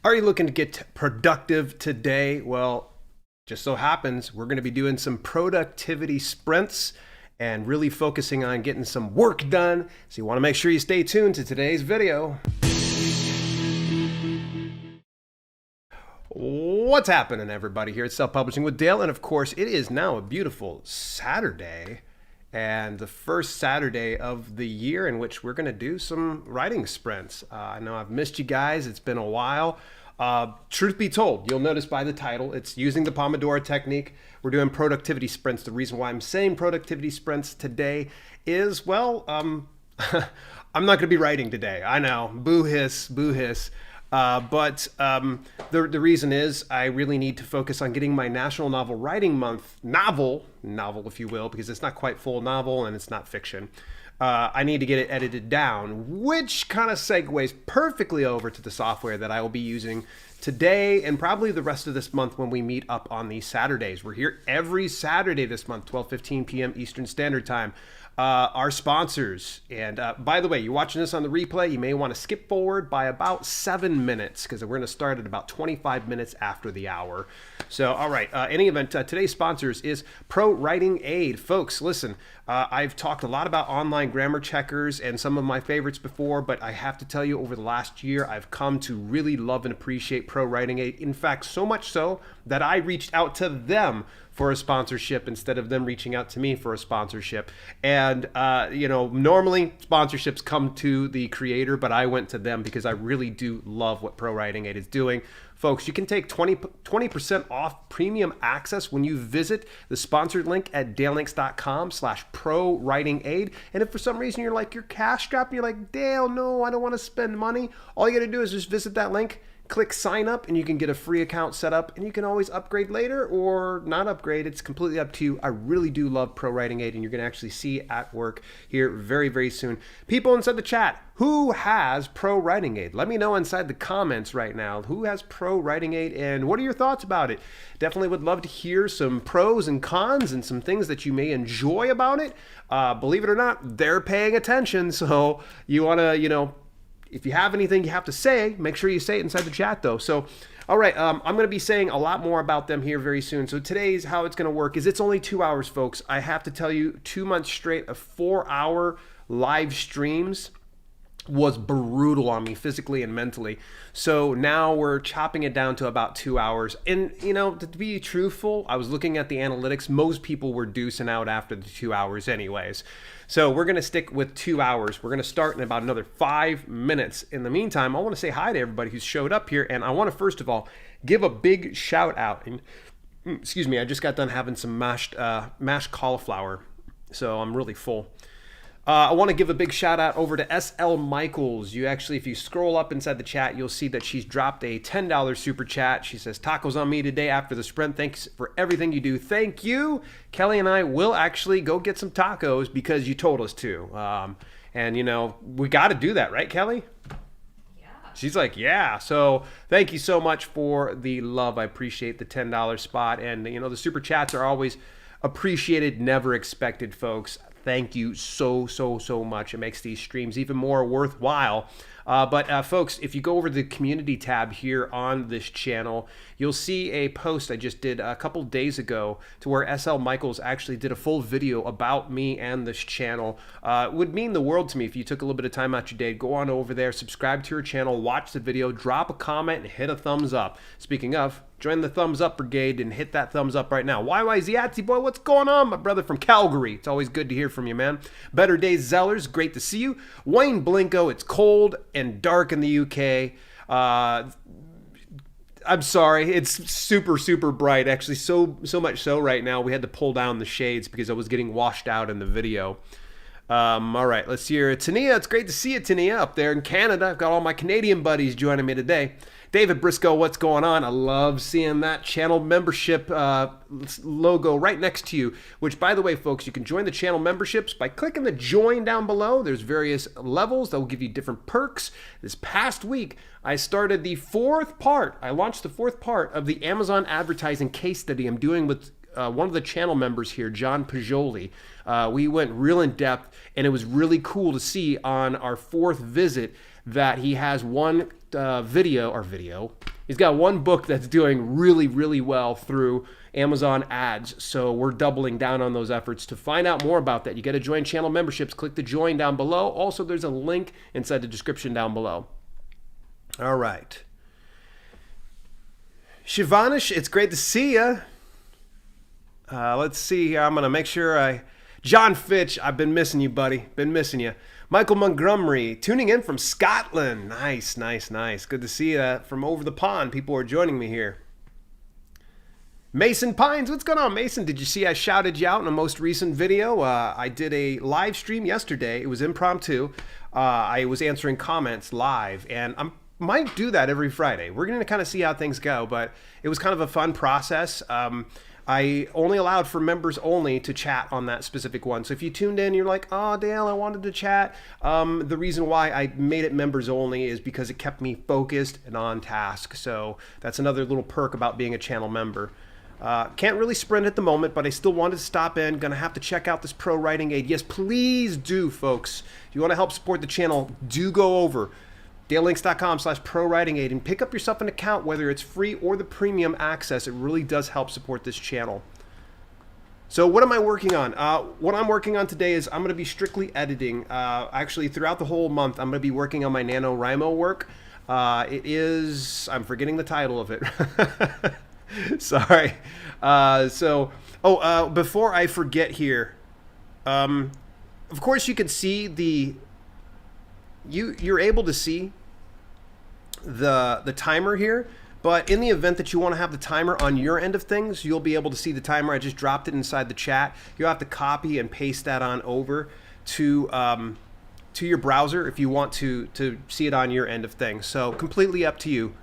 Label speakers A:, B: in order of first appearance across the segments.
A: Are you looking to get productive today? Well, just so happens we're going to be doing some productivity sprints and really focusing on getting some work done. So you want to make sure you stay tuned to today's video. What's happening, everybody? Here at Self-Publishing with Dale, and of course it is now a beautiful Saturday and the first Saturday of the year in which we're going to do some writing sprints. I know I've missed you guys. It's been a while. Truth be told, you'll notice by the title, it's using the Pomodoro Technique. We're doing productivity sprints. The reason why I'm saying productivity sprints today is, well, I'm not going to be writing today. I know, boo hiss, boo hiss. But the reason is I really need to focus on getting my National Novel Writing Month novel, if you will, because it's not quite full novel and it's not fiction. I need to get it edited down, which kind of segues perfectly over to the software that I will be using today and probably the rest of this month when we meet up on these Saturdays. We're here every Saturday this month, 12:15 p.m. Eastern Standard Time. Our sponsors, and by the way, you're watching this on the replay, you may want to skip forward by about 7 minutes because we're going to start at about 25 minutes after the hour. So, all right, any event, today's sponsors is Pro Writing Aid. Folks, listen, I've talked a lot about online grammar checkers and some of my favorites before, but I have to tell you, over the last year, I've come to really love and appreciate Pro Writing Aid. In fact, so much so that I reached out to them for a sponsorship instead of them reaching out to me for a sponsorship. And, normally sponsorships come to the creator, but I went to them because I really do love what Pro Writing Aid is doing. Folks, you can take 20% off premium access when you visit the sponsored link at dalelinks.com/pro-writing-aid. And if for some reason you're cash strapped and you're like, Dale, no, I don't want to spend money, all you got to do is just visit that link, click sign up, and you can get a free account set up, and you can always upgrade later or not upgrade. It's completely up to you. I really do love Pro Writing Aid, and you're going to actually see it at work here very, very soon. People inside the chat, who has Pro Writing Aid? Let me know inside the comments right now. Who has Pro Writing Aid, and what are your thoughts about it? Definitely would love to hear some pros and cons and some things that you may enjoy about it. Believe it or not, they're paying attention, so you want to, if you have anything you have to say, make sure you say it inside the chat, though. So, all right, I'm going to be saying a lot more about them here very soon. So today's how it's going to work is it's only 2 hours, folks. I have to tell you, 2 months straight of 4-hour live streams was brutal on me physically and mentally. So now we're chopping it down to about 2 hours. And, to be truthful, I was looking at the analytics. Most people were deucing out after the 2 hours anyways. So we're going to stick with 2 hours. We're going to start in about another 5 minutes. In the meantime, I want to say hi to everybody who's showed up here. And I want to, first of all, give a big shout out. And, excuse me, I just got done having some mashed cauliflower. So I'm really full. I want to give a big shout out over to SL Michaels. If you scroll up inside the chat, you'll see that she's dropped a $10 super chat. She says, tacos on me today after the sprint. Thanks for everything you do. Thank you. Kelly and I will actually go get some tacos because you told us to. We got to do that, right, Kelly?
B: Yeah.
A: She's like, yeah. So thank you so much for the love. I appreciate the $10 spot. And, the super chats are always appreciated, never expected, folks. Thank you so much. It makes these streams even more worthwhile. But folks, if you go over to the community tab here on this channel, you'll see a post I just did a couple days ago to where SL Michaels actually did a full video about me and this channel. It would mean the world to me if you took a little bit of time out your day. Go on over there, subscribe to her channel, watch the video, drop a comment, and hit a thumbs up. Speaking of, join the thumbs up brigade and hit that thumbs up right now. YYZatsy boy, what's going on, my brother from Calgary? It's always good to hear from you, man. Better Days Zellers, great to see you. Wayne Blinko, it's cold and dark in the UK. I'm sorry, it's super bright. Actually, so much so right now we had to pull down the shades because I was getting washed out in the video. All right, let's hear Tania. It's great to see you, Tania, up there in Canada. I've got all my Canadian buddies joining me today. David Briscoe, what's going on? I love seeing that channel membership logo right next to you, which, by the way, folks, you can join the channel memberships by clicking the join down below. There's various levels that will give you different perks. This past week, I started the fourth part. I launched the fourth part of the Amazon advertising case study I'm doing with one of the channel members here, John Pajoli. We went real in depth, and it was really cool to see on our fourth visit that he has one video, He's got one book that's doing really, really well through Amazon ads. So we're doubling down on those efforts. To find out more about that, you got to join channel memberships. Click the join down below. Also, there's a link inside the description down below. All right. Shivanish, it's great to see you. Let's see here. I'm going to make sure John Fitch, I've been missing you, buddy. Been missing you. Michael Montgomery, tuning in from Scotland. Nice, nice, nice. Good to see you from over the pond. People are joining me here. Mason Pines, what's going on, Mason? Did you see I shouted you out in a most recent video? I did a live stream yesterday. It was impromptu. I was answering comments live, and I might do that every Friday. We're going to kind of see how things go, but it was kind of a fun process. I only allowed for members only to chat on that specific one. So if you tuned in, you're like, oh, Dale, I wanted to chat. The reason why I made it members only is because it kept me focused and on task. So that's another little perk about being a channel member. Can't really sprint at the moment, but I still wanted to stop in. Gonna have to check out this pro writing aid. Yes, please do, folks. If you want to help support the channel, do go over dalelinks.com/pro-writing-aid and pick up yourself an account, whether it's free or the premium access. It really does help support this channel. So what am I working on? What I'm working on today is I'm going to be strictly editing. Actually, throughout the whole month, I'm going to be working on my NaNoWriMo work. It is, I'm forgetting the title of it. Sorry. Before I forget here, of course you can see you're able to see the timer here, but in the event that you want to have the timer on your end of things, you'll be able to see the timer. I just dropped it inside the chat. You'll have to copy and paste that on over to your browser if you want to see it on your end of things. So completely up to you.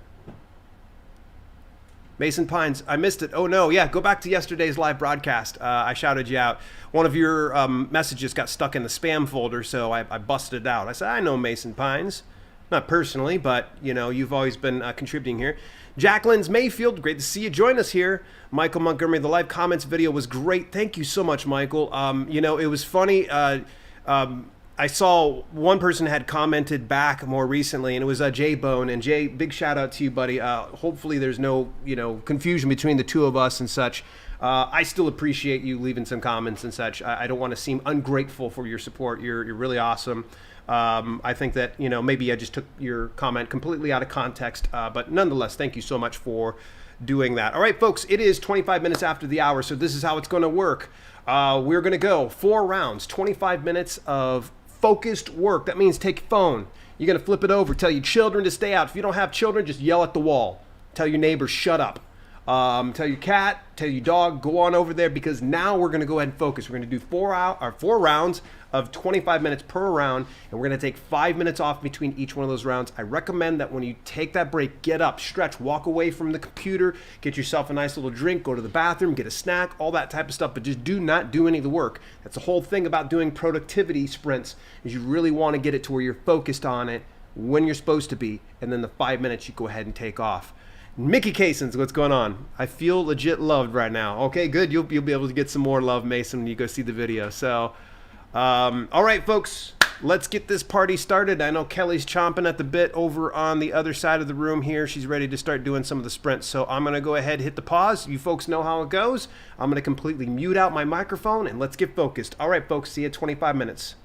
A: Mason Pines, I missed it. Oh no, yeah, go back to yesterday's live broadcast. I shouted you out. One of your messages got stuck in the spam folder, so I busted it out. I said, I know Mason Pines. Not personally, but you know, you've always been contributing here. Jacqueline's Mayfield, great to see you join us here. Michael Montgomery, the live comments video was great. Thank you so much, Michael. You know, it was funny. I saw one person had commented back more recently, and it was Jay Bone. And Jay, big shout out to you, buddy. Hopefully there's no confusion between the two of us and such. I still appreciate you leaving some comments and such. I don't want to seem ungrateful for your support. You're really awesome. I think that maybe I just took your comment completely out of context, but nonetheless, thank you so much for doing that. All right, folks, it is 25 minutes after the hour, so this is how it's going to work. We're going to go 4 rounds, 25 minutes of focused work. That means take your phone. You're going to flip it over. Tell your children to stay out. If you don't have children, just yell at the wall. Tell your neighbors, shut up. Tell your cat, tell your dog, go on over there, because now we're going to go ahead and focus. We're going to do 4 rounds of 25 minutes per round, and we're going to take 5 minutes off between each one of those rounds. I recommend that when you take that break, get up, stretch, walk away from the computer, get yourself a nice little drink, go to the bathroom, get a snack, all that type of stuff, but just do not do any of the work. That's the whole thing about doing productivity sprints, is you really want to get it to where you're focused on it when you're supposed to be, and then the 5 minutes you go ahead and take off. Mickey Casons, what's going on? I feel legit loved right now. Okay, good. You'll be able to get some more love, Mason, when you go see the video. So, all right, folks, let's get this party started. I know Kelly's chomping at the bit over on the other side of the room here. She's ready to start doing some of the sprints. So I'm going to go ahead and hit the pause. You folks know how it goes. I'm going to completely mute out my microphone, and let's get focused. All right, folks, see you in 25 minutes.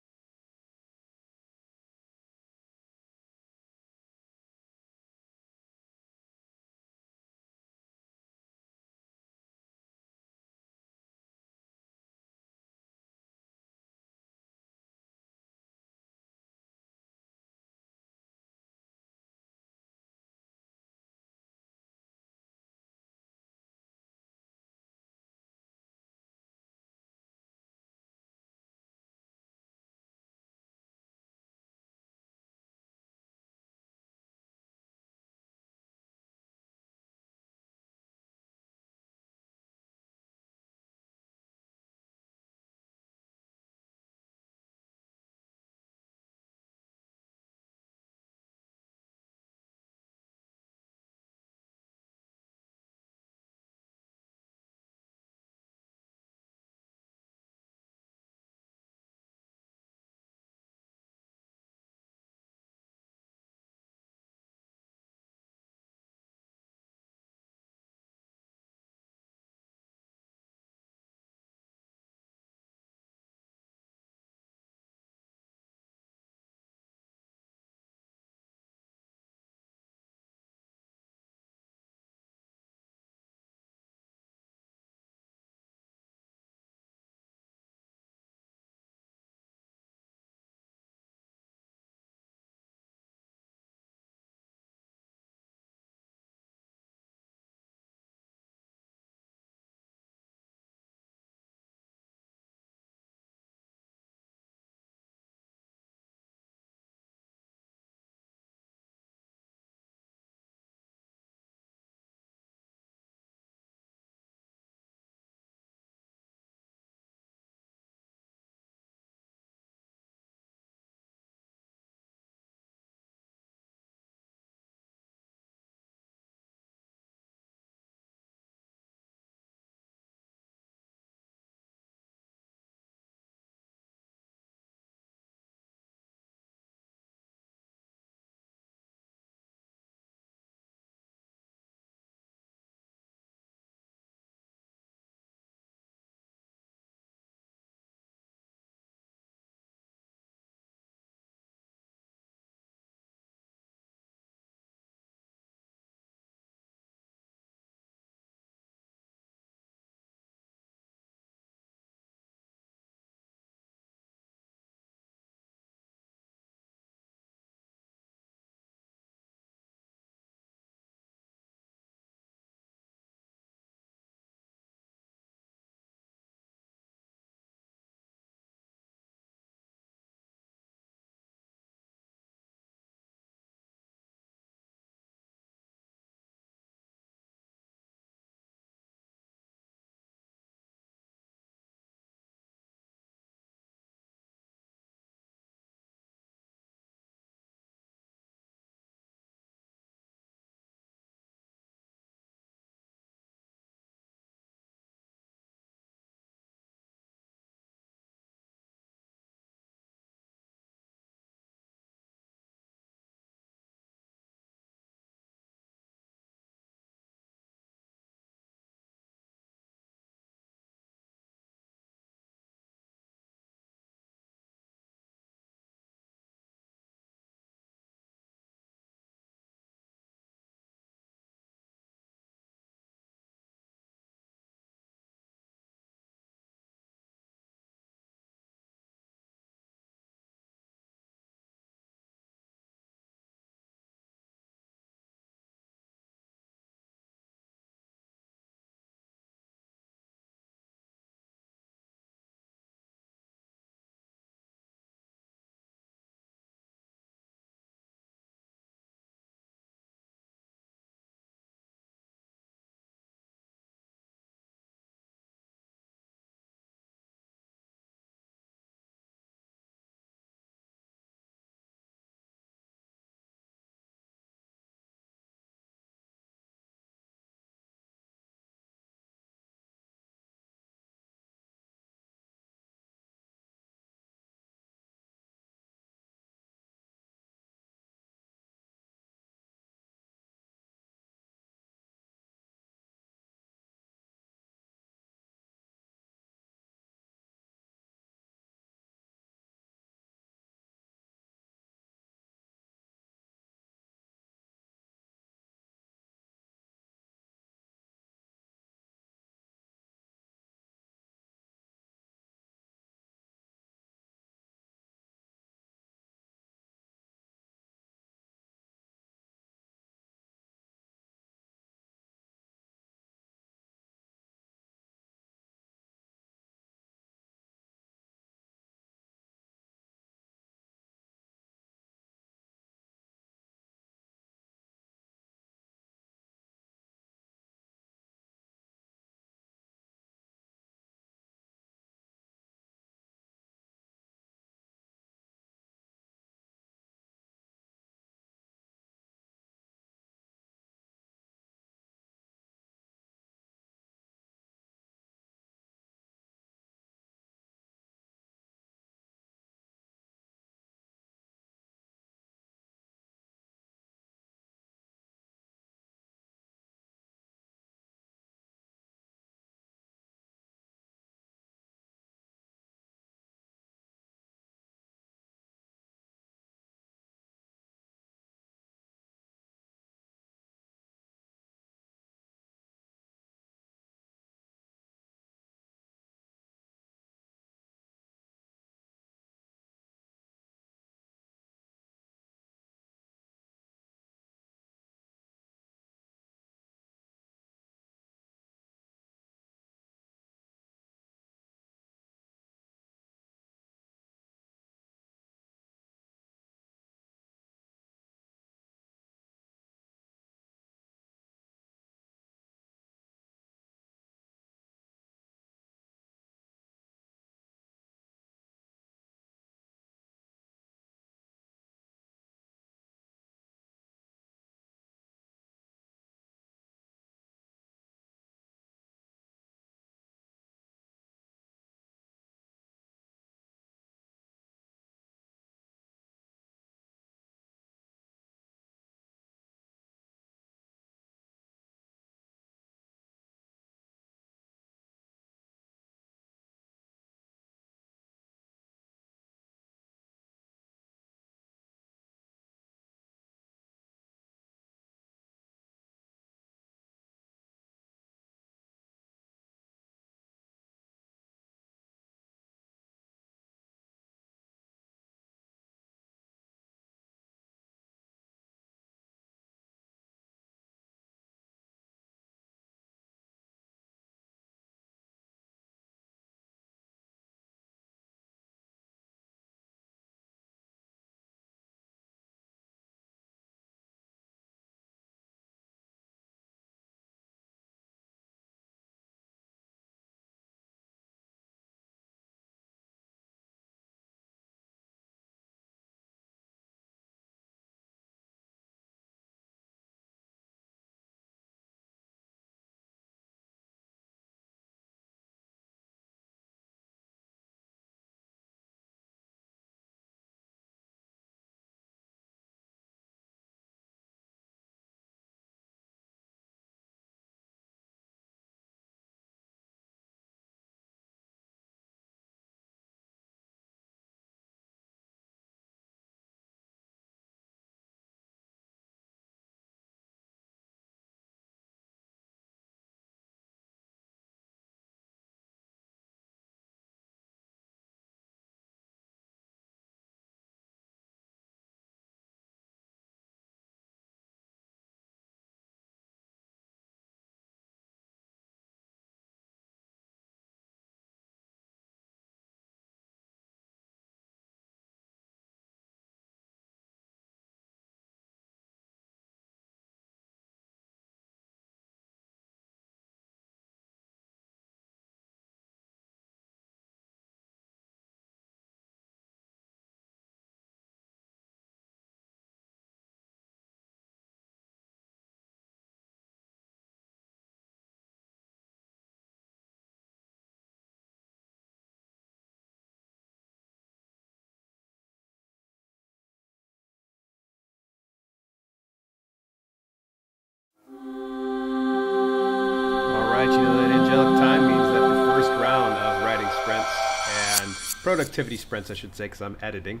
A: productivity sprints, I should say, because I'm editing,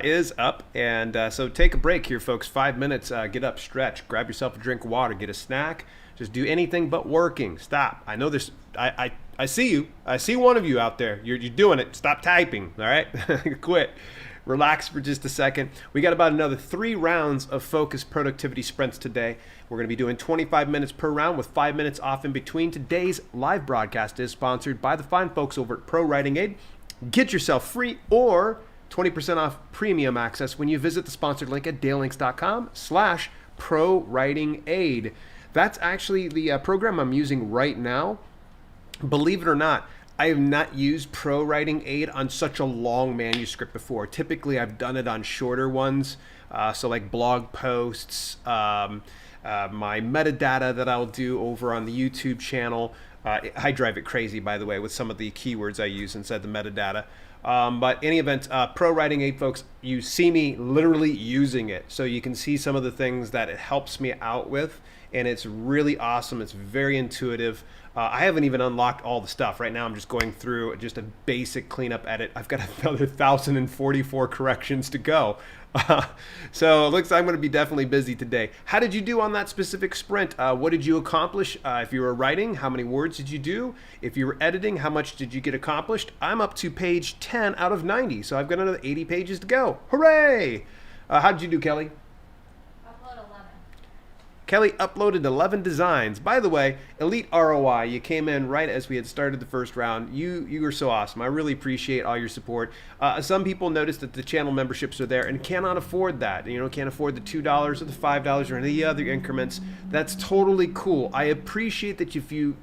A: is up. And so take a break here, folks. 5 minutes. Get up, stretch, grab yourself a drink of water, get a snack. Just do anything but working. Stop. I know there's. I see you. I see one of you out there. You're doing it. Stop typing. All right. Quit. Relax for just a second. We got about another 3 rounds of focused productivity sprints today. We're going to be doing 25 minutes per round with 5 minutes off in between. Today's live broadcast is sponsored by the fine folks over at Pro Writing Aid. Get yourself free or 20% off premium access when you visit the sponsored link at dalelinks.com/pro-writing-aid. That's actually the program I'm using right now. Believe it or not, I have not used Pro Writing Aid on such a long manuscript before. Typically, I've done it on shorter ones, so like blog posts, my metadata that I'll do over on the YouTube channel. I drive it crazy, by the way, with some of the keywords I use inside the metadata. But any event, Pro Writing Aid, folks, you see me literally using it. So you can see some of the things that it helps me out with. And it's really awesome. It's very intuitive. I haven't even unlocked all the stuff. Right now, I'm just going through just a basic cleanup edit. I've got another 1,044 corrections to go. So it looks like I'm going to be definitely busy today. How did you do on that specific sprint? What did you accomplish? If you were writing, how many words did you do? If you were editing, how much did you get accomplished? I'm up to page 10 out of 90. So I've got another 80 pages to go. Hooray! How did you do, Kelly? Kelly uploaded 11 designs. By the way, Elite ROI, you came in right as we had started the first round. You were so awesome. I really appreciate all your support. Some people noticed that the channel memberships are there and cannot afford that. Can't afford the $2 or the $5 or any other increments. That's totally cool. I appreciate that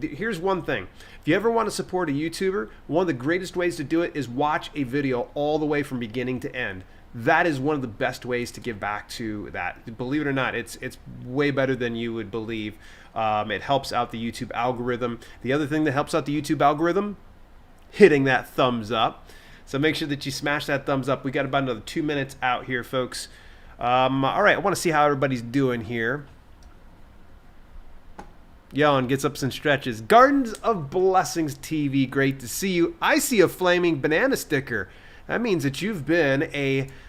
A: here's one thing. If you ever want to support a YouTuber, one of the greatest ways to do it is watch a video all the way from beginning to end. That is one of the best ways to give back to that. Believe it or not, it's way better than you would believe. It helps out the YouTube algorithm. The other thing that helps out the YouTube algorithm, hitting that thumbs up. So make sure that you smash that thumbs up. We got about another 2 minutes out here, folks. All right, I want to see how everybody's doing here. Yawn gets up and stretches. Gardens of Blessings TV, great to see you. I see a flaming banana sticker. That means that you've been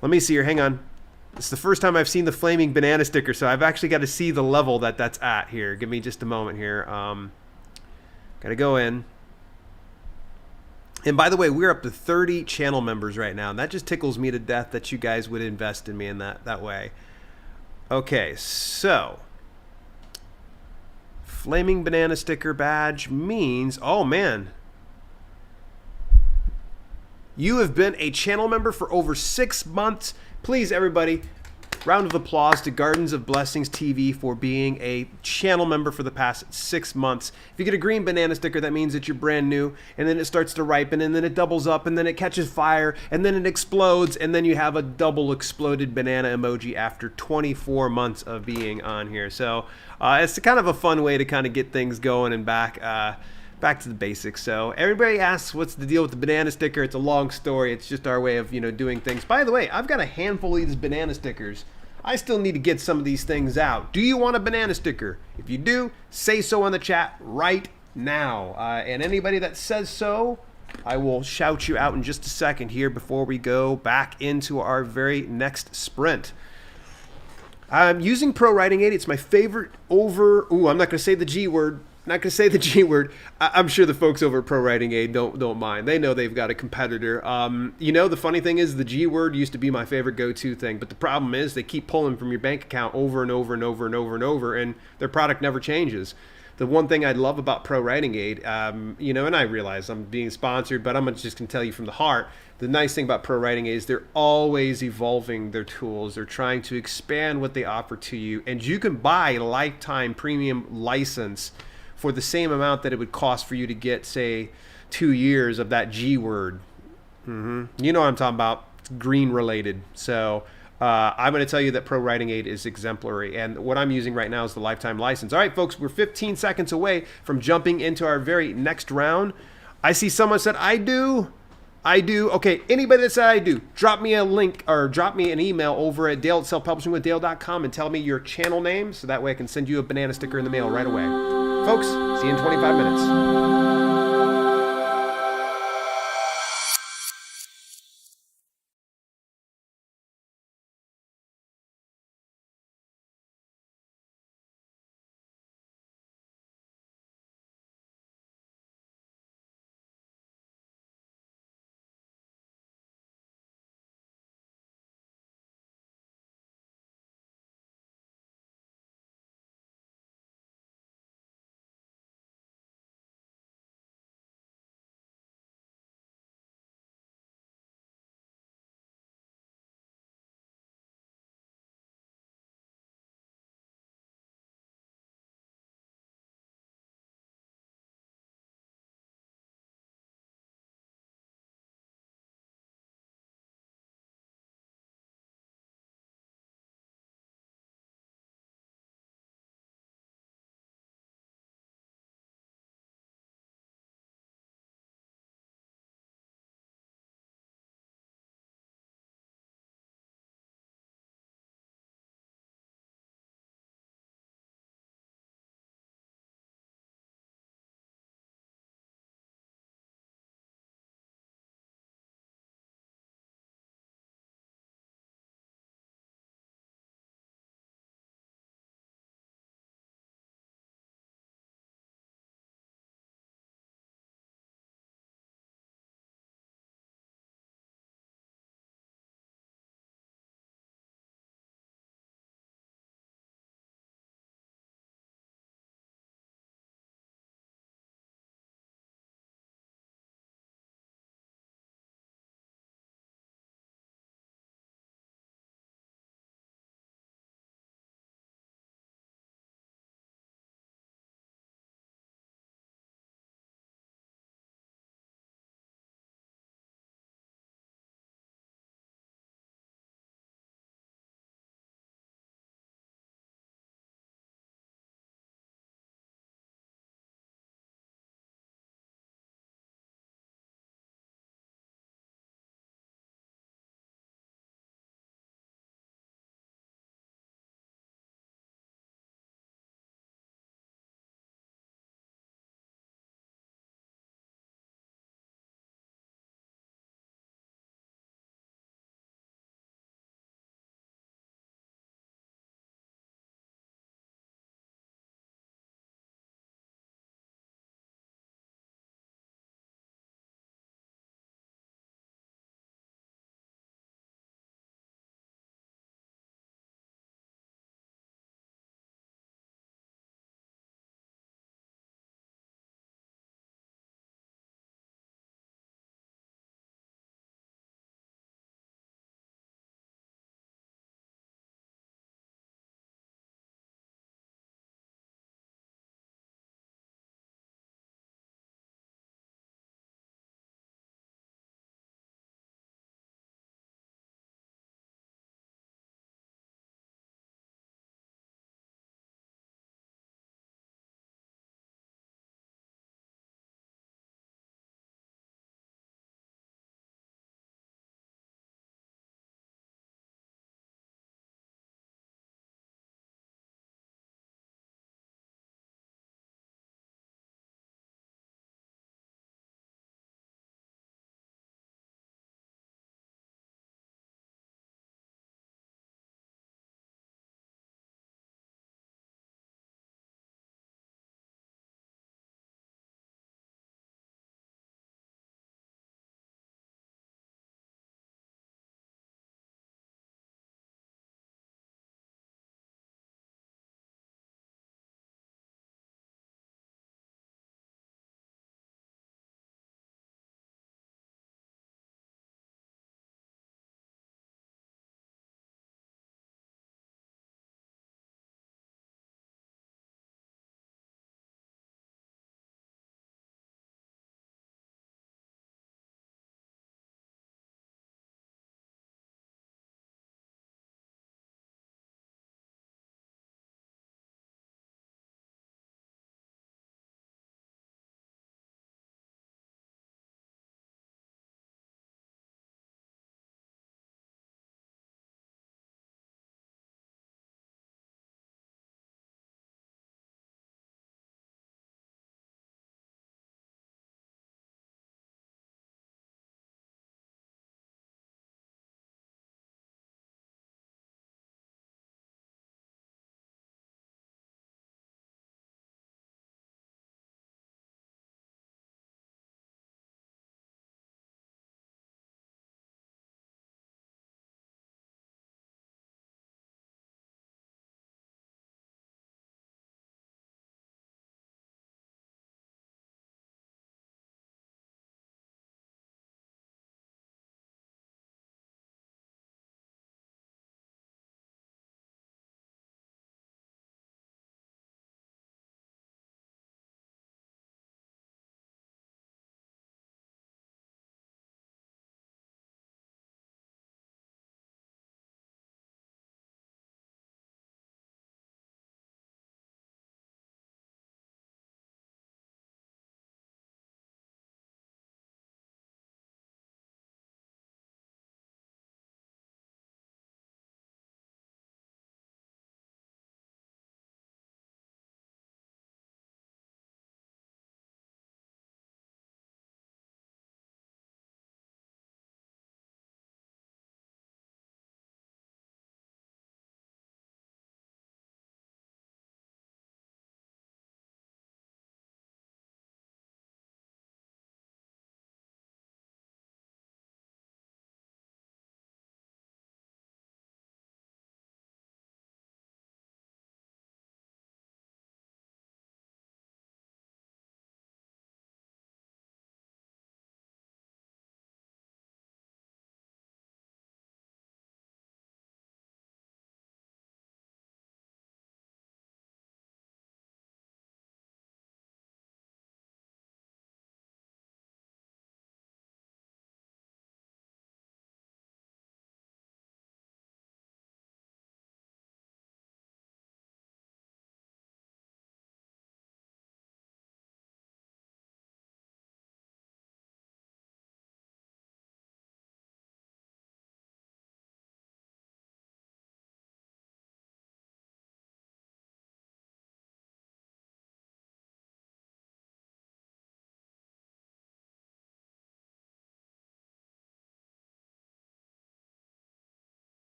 A: let me see here, hang on. It's the first time I've seen the flaming banana sticker, so I've actually got to see the level that's at here. Give me just a moment here. Got to go in. And by the way, we're up to 30 channel members right now, and that just tickles me to death that you guys would invest in me in that way. Okay, so flaming banana sticker badge means, oh man, you have been a channel member for over 6 months. Please, everybody, round of applause to Gardens of Blessings TV for being a channel member for the past 6 months. If you get a green banana sticker, that means that you're brand new, and then it starts to ripen, and then it doubles up, and then it catches fire, and then it explodes, and then you have a double exploded banana emoji after 24 months of being on here. So it's kind of a fun way to kind of get things going and back to the basics. So everybody asks, what's the deal with the banana sticker? It's a long story. It's just our way of, doing things. By the way, I've got a handful of these banana stickers. I still need to get some of these things out. Do you want a banana sticker? If you do, say so in the chat right now. And anybody that says so, I will shout you out in just a second here before we go back into our very next sprint. I'm using Pro Writing Aid. It's my favorite I'm not going to say the G word. Not going to say the G word. I'm sure the folks over at Pro Writing Aid don't mind. They know they've got a competitor. The funny thing is the G word used to be my favorite go-to thing, but the problem is they keep pulling from your bank account over and over and over and over and over, and their product never changes. The one thing I love about Pro Writing Aid, and I realize I'm being sponsored, but I'm just going to tell you from the heart, the nice thing about Pro Writing Aid is they're always evolving their tools. They're trying to expand what they offer to you, and you can buy a lifetime premium license for the same amount that it would cost for you to get, say, 2 years of that G word. You know what I'm talking about. It's green related. So I'm going to tell you that Pro Writing Aid is exemplary. And what I'm using right now is the lifetime license. All right, folks, we're 15 seconds away from jumping into our very next round. I see someone said, I do. Okay, anybody that said I do, drop me a link or drop me an email over at dale@selfpublishingwithdale.com and tell me your channel name so that way I can send you a banana sticker in the mail right away. Folks, see you in 25 minutes.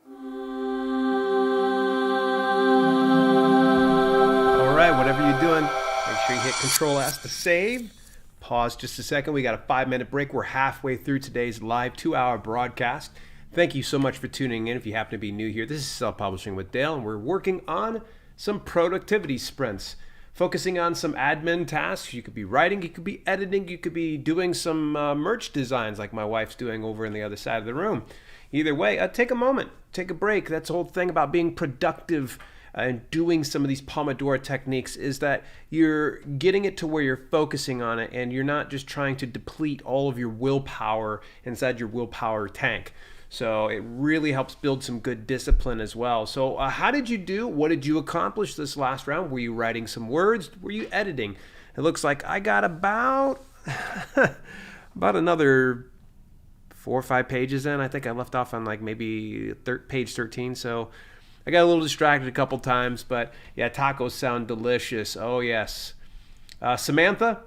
A: All right, whatever you're doing, make sure you hit Control S to save. Pause just a second. We got a 5-minute break. We're halfway through today's live 2-hour broadcast. Thank you so much for tuning in. If you happen to be new here, this is Self-Publishing with Dale, and we're working on some productivity sprints, focusing on some admin tasks. You could be writing, you could be editing, you could be doing some merch designs like my wife's doing over in the other side of the room. Either way, take a moment, take a break. That's the whole thing about being productive and doing some of these Pomodoro techniques, is that you're getting it to where you're focusing on it and you're not just trying to deplete all of your willpower inside your willpower tank. So it really helps build some good discipline as well. So how did you do? What did you accomplish this last round? Were you writing some words? Were you editing? It looks like I got about another 4 or 5 pages in. I think I left off on like maybe page 13. So I got a little distracted a couple times, but yeah, tacos sound delicious. Oh yes. Samantha,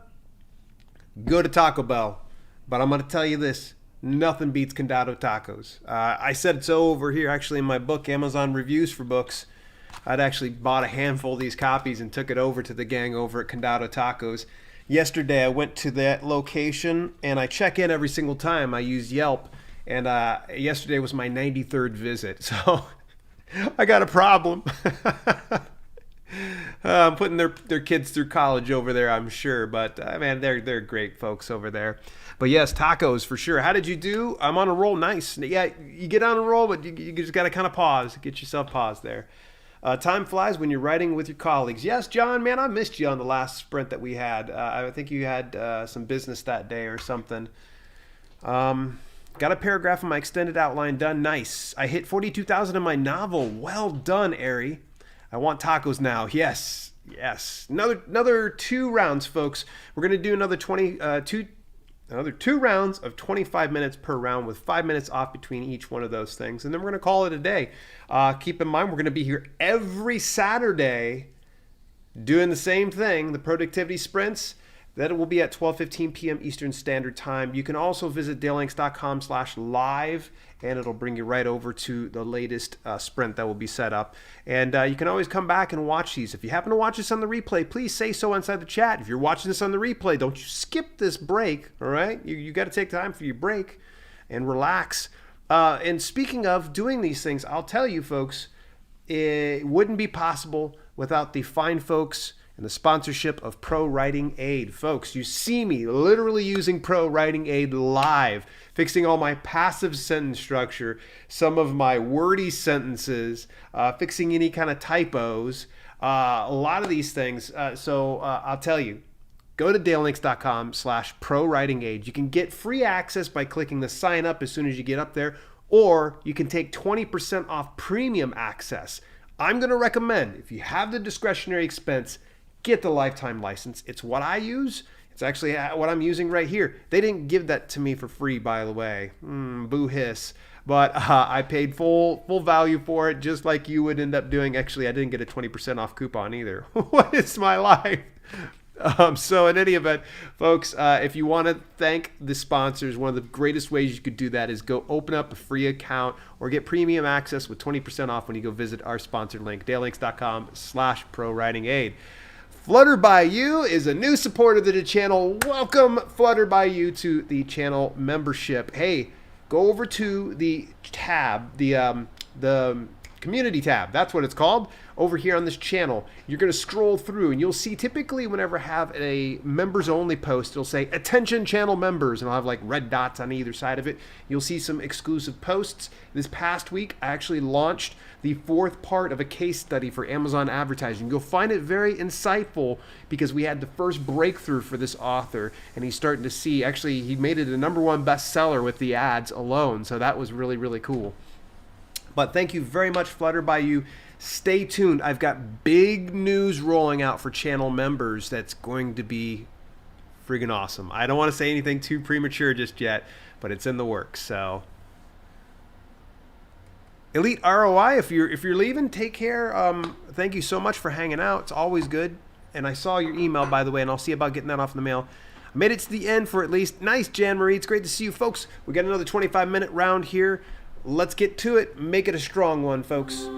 A: go to Taco Bell. But I'm going to tell you this. Nothing beats Condado tacos. I said so over here, actually, in my book, Amazon Reviews for Books. I'd actually bought a handful of these copies and took it over to the gang over at Condado Tacos. Yesterday, I went to that location, and I check in every single time. I use Yelp, and yesterday was my 93rd visit, so I got a problem. I'm putting their kids through college over there, I'm sure, but man, they're great folks over there. But yes, tacos for sure. How did you do? I'm on a roll. Nice. Yeah, you get on a roll, but you just got to kind of pause. Get yourself paused there. Time flies when you're writing with your colleagues. Yes, John, man, I missed you on the last sprint that we had. I think you had some business that day or something. Got a paragraph in my extended outline done. Nice. I hit 42,000 in my novel. Well done, Ari. I want tacos now. Yes. Another 2 rounds, folks. We're going to do another 2 rounds of 25 minutes per round with 5 minutes off between each one of those things. And then we're going to call it a day. Keep in mind, we're going to be here every Saturday doing the same thing, the productivity sprints. That will be at 12:15 p.m. Eastern Standard Time. You can also visit dalelinks.com/live, and it'll bring you right over to the latest sprint that will be set up. And you can always come back and watch these. If you happen to watch this on the replay, please say so inside the chat. If you're watching this on the replay, don't you skip this break, all right? You got to take time for your break and relax. And speaking of doing these things, I'll tell you, folks, it wouldn't be possible without the fine folks and the sponsorship of Pro Writing Aid. Folks, you see me literally using Pro Writing Aid live, fixing all my passive sentence structure, some of my wordy sentences, fixing any kind of typos, a lot of these things. So I'll tell you, go to dalelinks.com/pro-writing-aid. You can get free access by clicking the sign up as soon as you get up there, or you can take 20% off premium access. I'm going to recommend, if you have the discretionary expense, get the lifetime license. It's what I use. It's actually what I'm using right here. They didn't give that to me for free, by the way. Boo hiss. But I paid full value for it, just like you would end up doing. Actually, I didn't get a 20% off coupon either. What is my life? So in any event, folks, if you want to thank the sponsors, one of the greatest ways you could do that is go open up a free account or get premium access with 20% off when you go visit our sponsored link, dalelinks.com/pro-writing-aid. Flutter by You is a new supporter to the channel. Welcome, Flutter by You, to the channel membership. Hey, go over to the tab, the community tab. That's what it's called. Over here on this channel, you're going to scroll through and you'll see typically whenever I have a members only post, it'll say attention channel members, and I'll have like red dots on either side of it. You'll see some exclusive posts. This past week, I actually launched the 4th part of a case study for Amazon advertising. You'll find it very insightful because we had the first breakthrough for this author, and he's starting to see, actually, he made it a #1 bestseller with the ads alone. So that was really, really cool. But thank you very much, Flutter by You. Stay tuned. I've got big news rolling out for channel members that's going to be friggin' awesome. I don't want to say anything too premature just yet, but it's in the works. So Elite ROI, if you're leaving, take care. Thank you so much for hanging out. It's always good. And I saw your email, by the way, and I'll see about getting that off in the mail. I made it to the end for at least. Nice, Jan Marie. It's great to see you, folks. We got another 25-minute round here. Let's get to it. Make it a strong one, folks.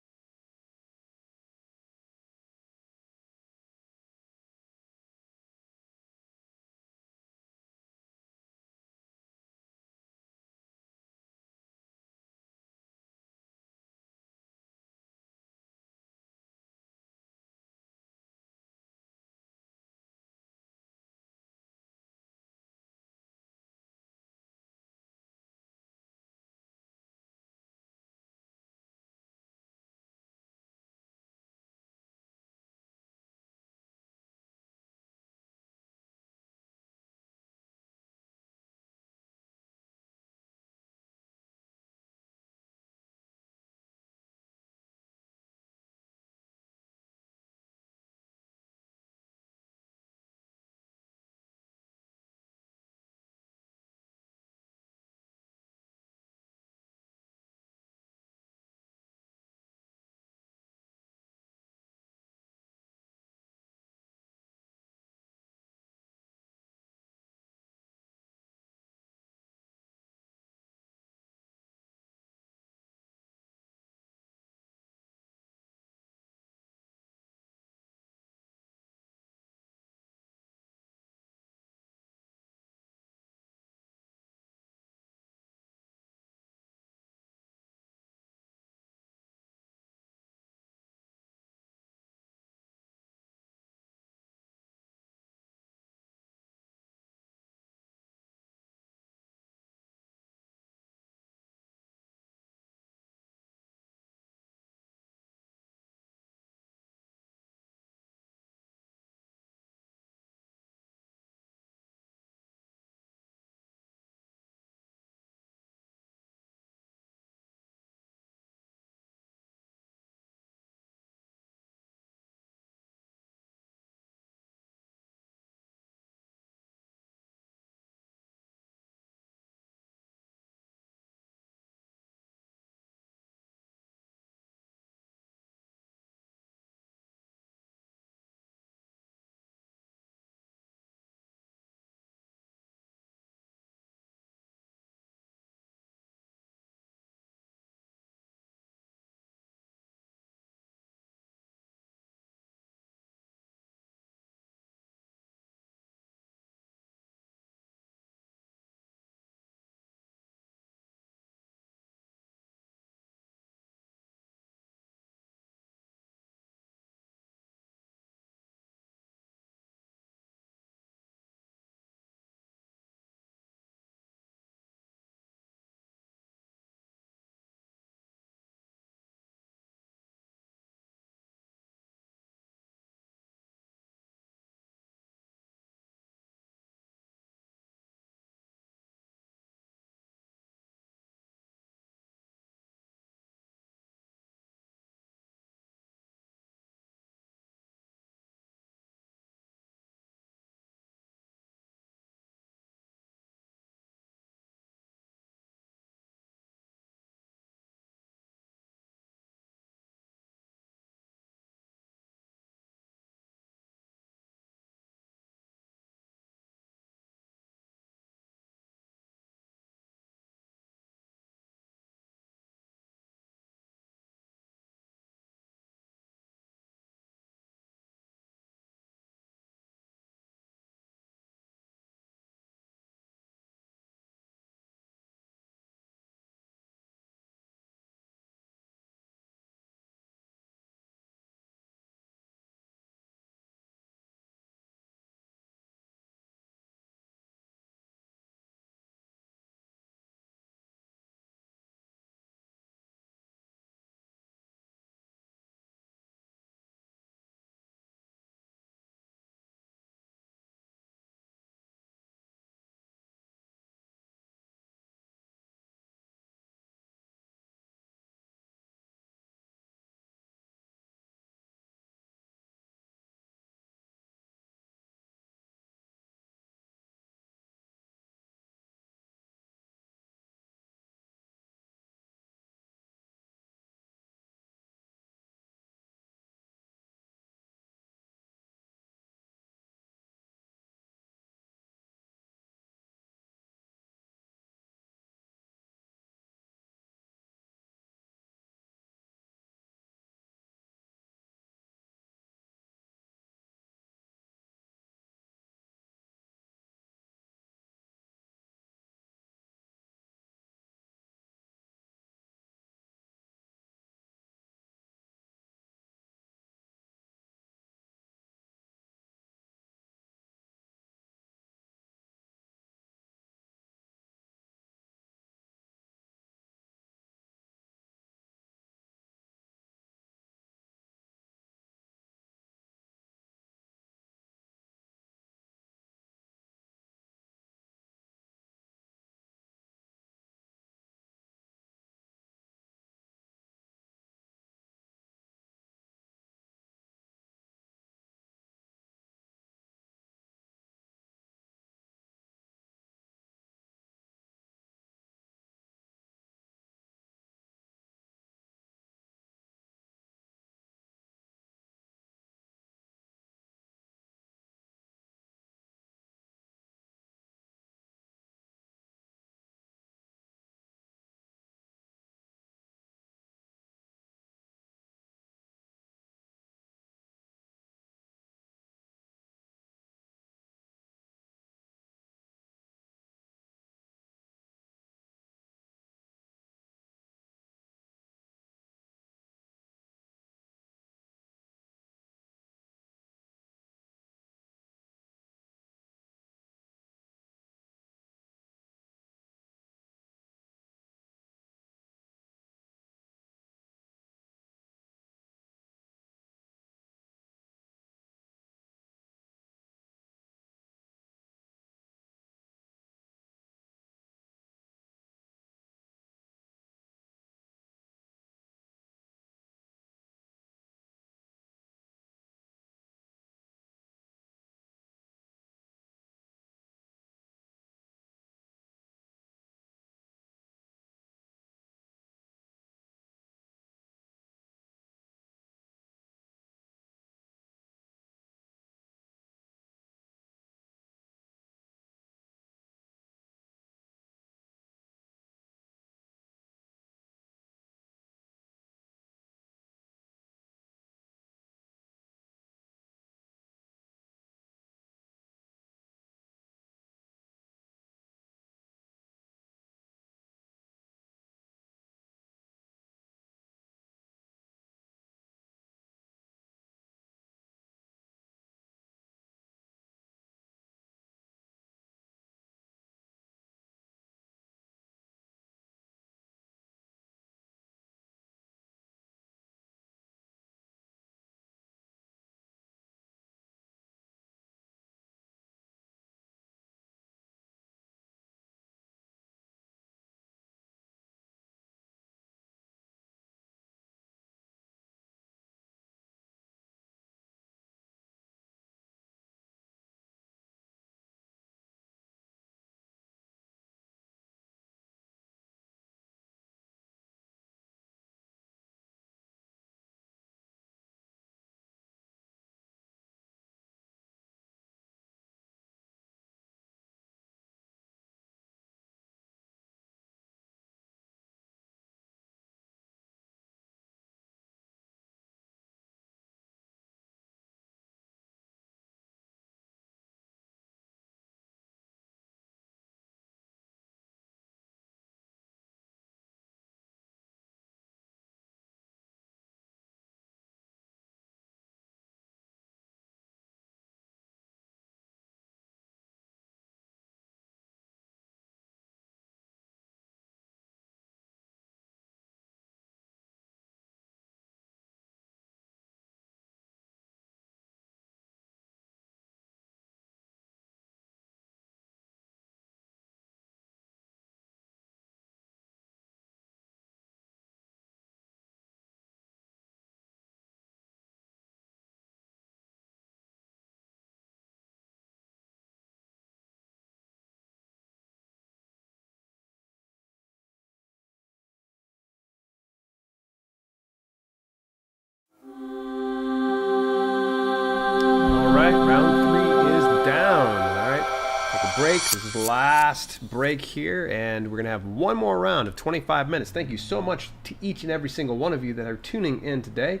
A: break. This is the last break here, and we're going to have one more round of 25 minutes. Thank you so much to each and every single one of you that are tuning in today.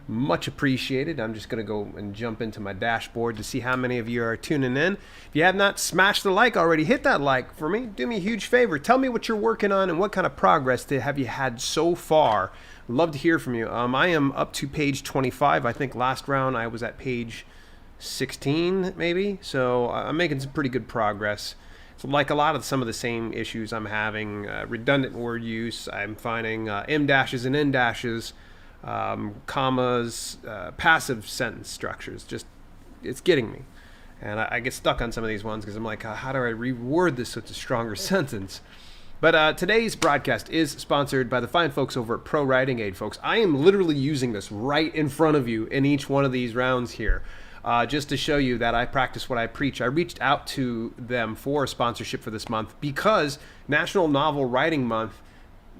A: Much appreciated. I'm just going to go and jump into my dashboard to see how many of you are tuning in. If you have not smashed the like already, hit that like for me. Do me a huge favor. Tell me what you're working on and what kind of progress have you had so far. Love to hear from you. I am up to page 25. I think last round I was at page 16 maybe, so I'm making some pretty good progress. So like a lot of some of the same issues I'm having, redundant word use, I'm finding M dashes and N dashes, commas, passive sentence structures. Just, it's getting me. And I get stuck on some of these ones because I'm like, how do I reword this so it's a stronger sentence? But today's broadcast is sponsored by the fine folks over at Pro Writing Aid, folks. I am literally using this right in front of you in each one of these rounds here. Just to show you that I practice what I preach. I reached out to them for a sponsorship for this month because National Novel Writing Month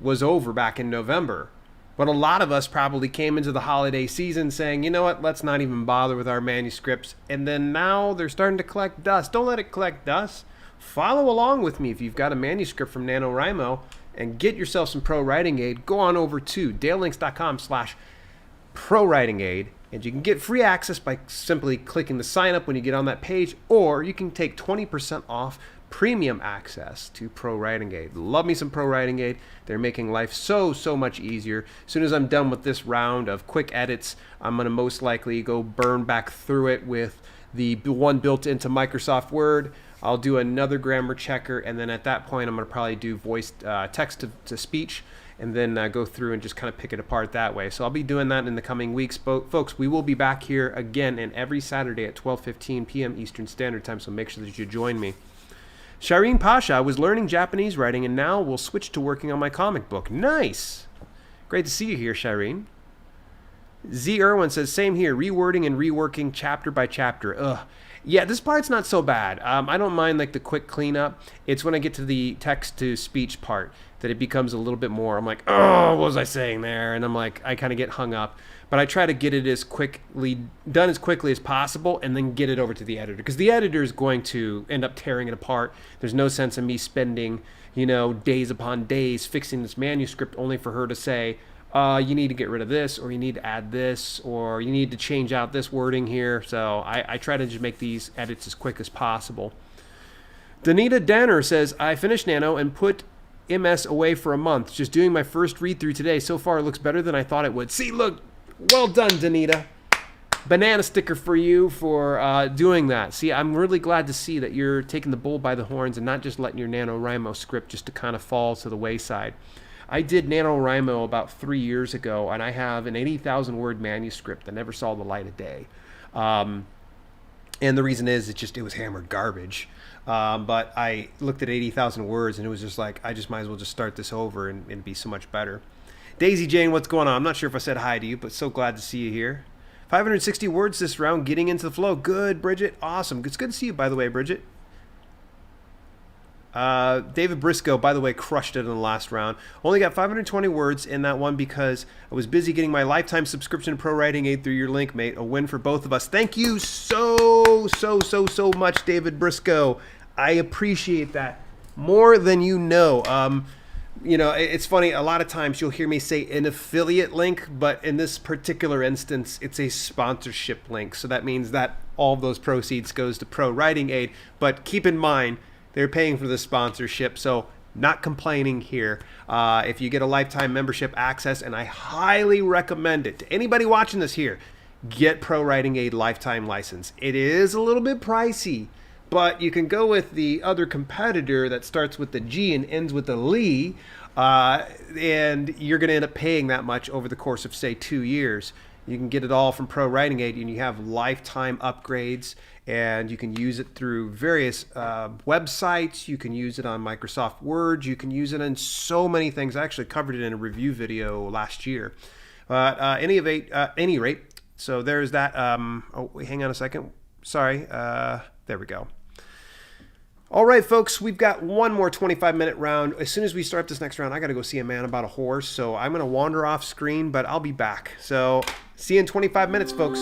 A: was over back in November. But a lot of us probably came into the holiday season saying, you know what, let's not even bother with our manuscripts. And then now they're starting to collect dust. Don't let it collect dust. Follow along with me if you've got a manuscript from NaNoWriMo and get yourself some Pro Writing Aid. Go on over to dalelinks.com/ProWritingAid. And you can get free access by simply clicking the sign up when you get on that page, or you can take 20% off premium access to Pro Writing Aid. Love me some Pro Writing Aid. They're making life so much easier. As soon as I'm done with this round of quick edits, I'm going to most likely go burn back through it with the one built into Microsoft Word. I'll do another grammar checker, and then at that point, I'm going to probably do voice text to speech, and then go through and just kind of pick it apart that way. So I'll be doing that in the coming weeks. Folks, we will be back here again and every Saturday at 12:15 p.m. Eastern Standard Time, so make sure that you join me. Shireen Pasha was learning Japanese writing and now will switch to working on my comic book. Nice! Great to see you here, Shireen. Z. Irwin says, same here, rewording and reworking chapter by chapter. Ugh. Yeah, this part's not so bad. I don't mind like the quick cleanup. It's when I get to the text-to-speech part that it becomes a little bit more. I'm like, oh, what was I saying there? And I'm like, I kind of get hung up. But I try to get it done as quickly as possible and then get it over to the editor. Because the editor is going to end up tearing it apart. There's no sense in me spending, days upon days fixing this manuscript only for her to say, you need to get rid of this, or you need to add this, or you need to change out this wording here. So I try to just make these edits as quick as possible. Danita Danner says, I finished Nano and put MS away for a month. Just doing my first read through today. So far, it looks better than I thought it would. See, look, well done, Danita. Banana sticker for you for doing that. See, I'm really glad to see that you're taking the bull by the horns and not just letting your NaNoWriMo script just to kind of fall to the wayside. I did NaNoWriMo about 3 years ago, and I have an 80,000 word manuscript that never saw the light of day. And the reason is it was hammered garbage. But I looked at 80,000 words, and it was just like, I just might as well just start this over and it'd be so much better. Daisy Jane, what's going on? I'm not sure if I said hi to you, but so glad to see you here. 560 words this round, getting into the flow. Good, Bridget. Awesome. It's good to see you, by the way, Bridget. David Briscoe, by the way, crushed it in the last round. Only got 520 words in that one because I was busy getting my lifetime subscription to Pro Writing Aid through your link, mate. A win for both of us. Thank you so much, David Briscoe. I appreciate that more than you know. It's funny. A lot of times you'll hear me say an affiliate link, but in this particular instance, it's a sponsorship link. So that means that all of those proceeds goes to Pro Writing Aid. But keep in mind, they're paying for the sponsorship, so not complaining here. If you get a lifetime membership access, and I highly recommend it to anybody watching this here, get Pro Writing Aid lifetime license. It is a little bit pricey, but you can go with the other competitor that starts with the G and ends with the Lee, and you're going to end up paying that much over the course of, say, 2 years. You can get it all from Pro Writing Aid, and you have lifetime upgrades, and you can use it through various websites. You can use it on Microsoft Word. You can use it in so many things. I actually covered it in a review video last year. Any rate, so there's that. Hang on a second. Sorry. There we go. All right, folks, we've got one more 25-minute round. As soon as we start this next round, I got to go see a man about a horse, so I'm going to wander off screen, but I'll be back. So see you in 25 minutes, folks.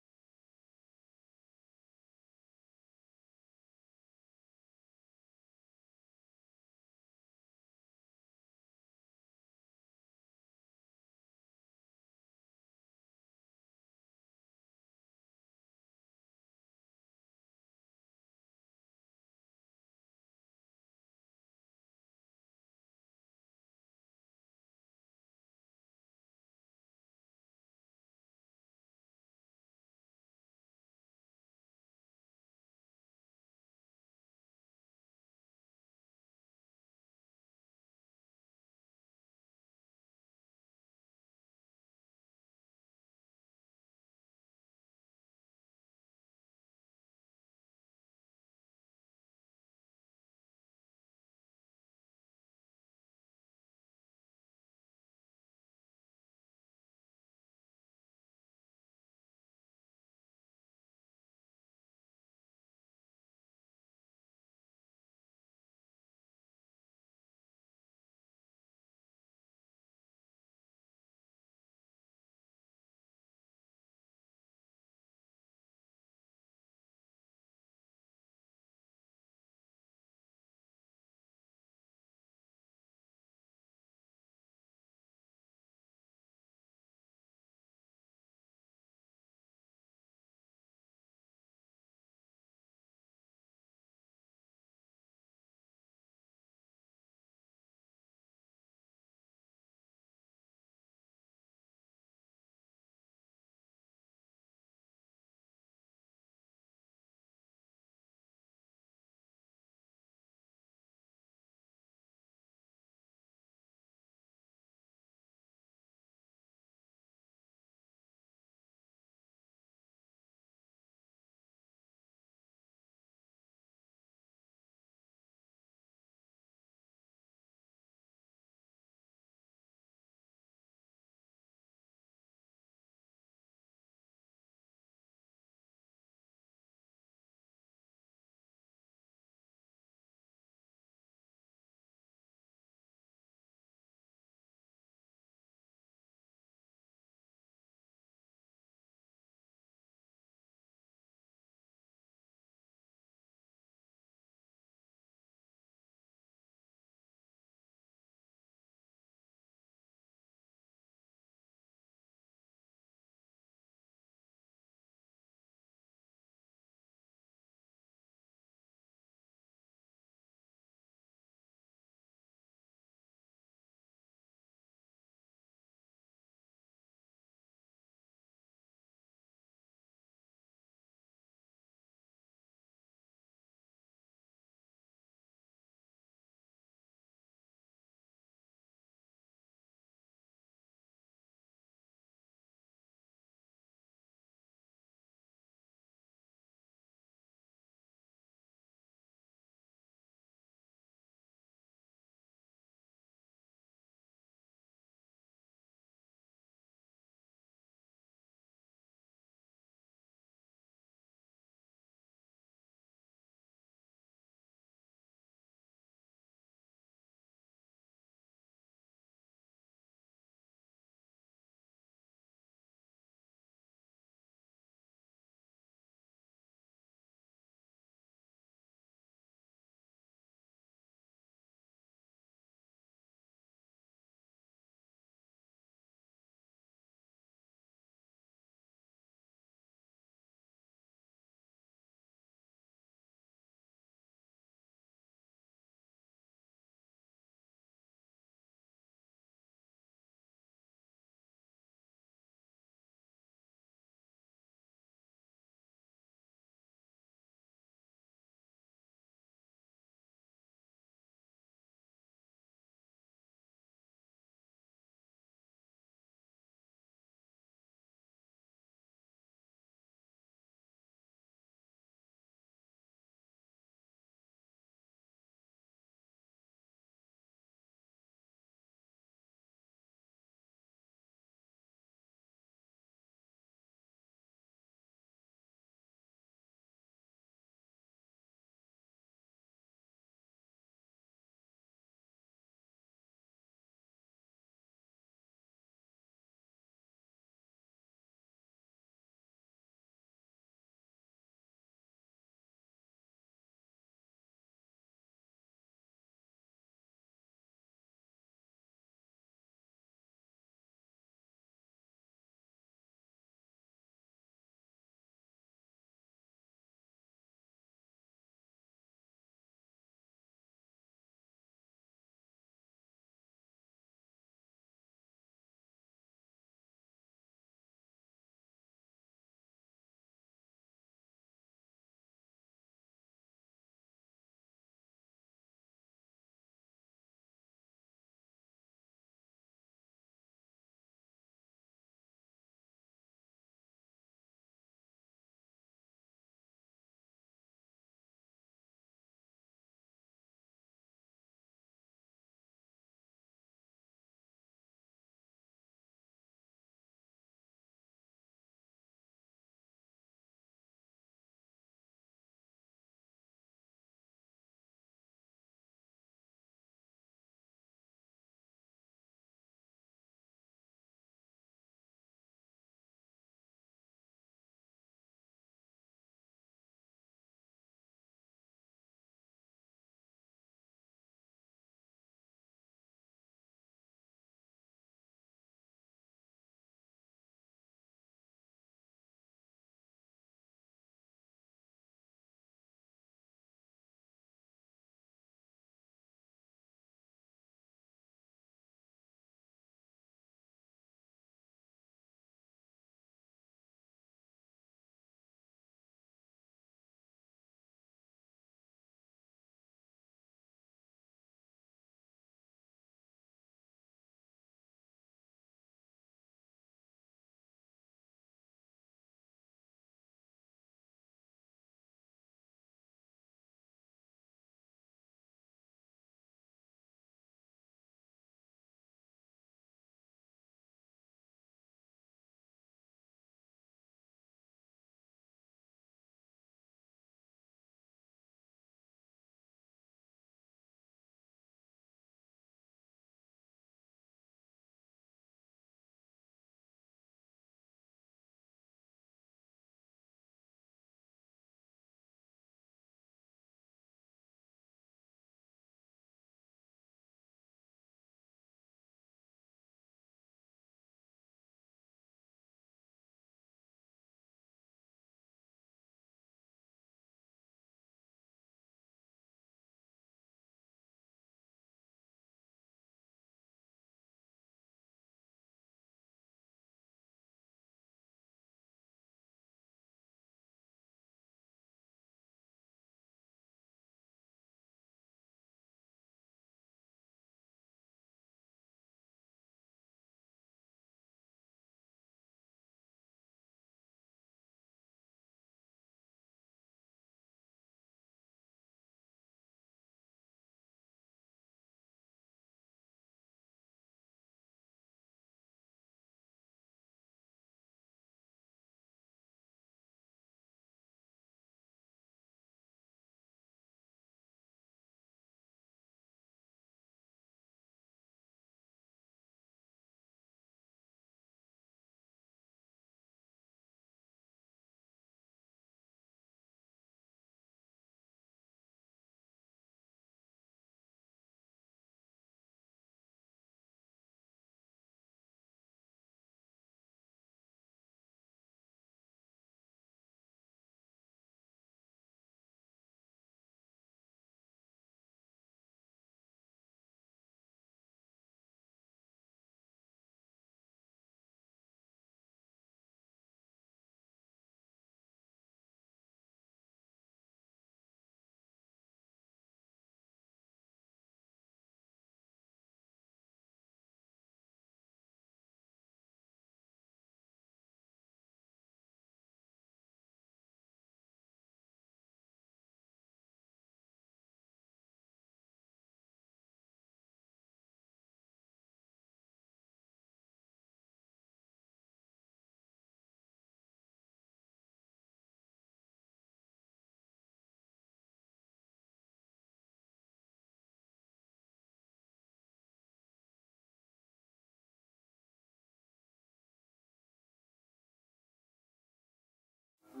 A: Okie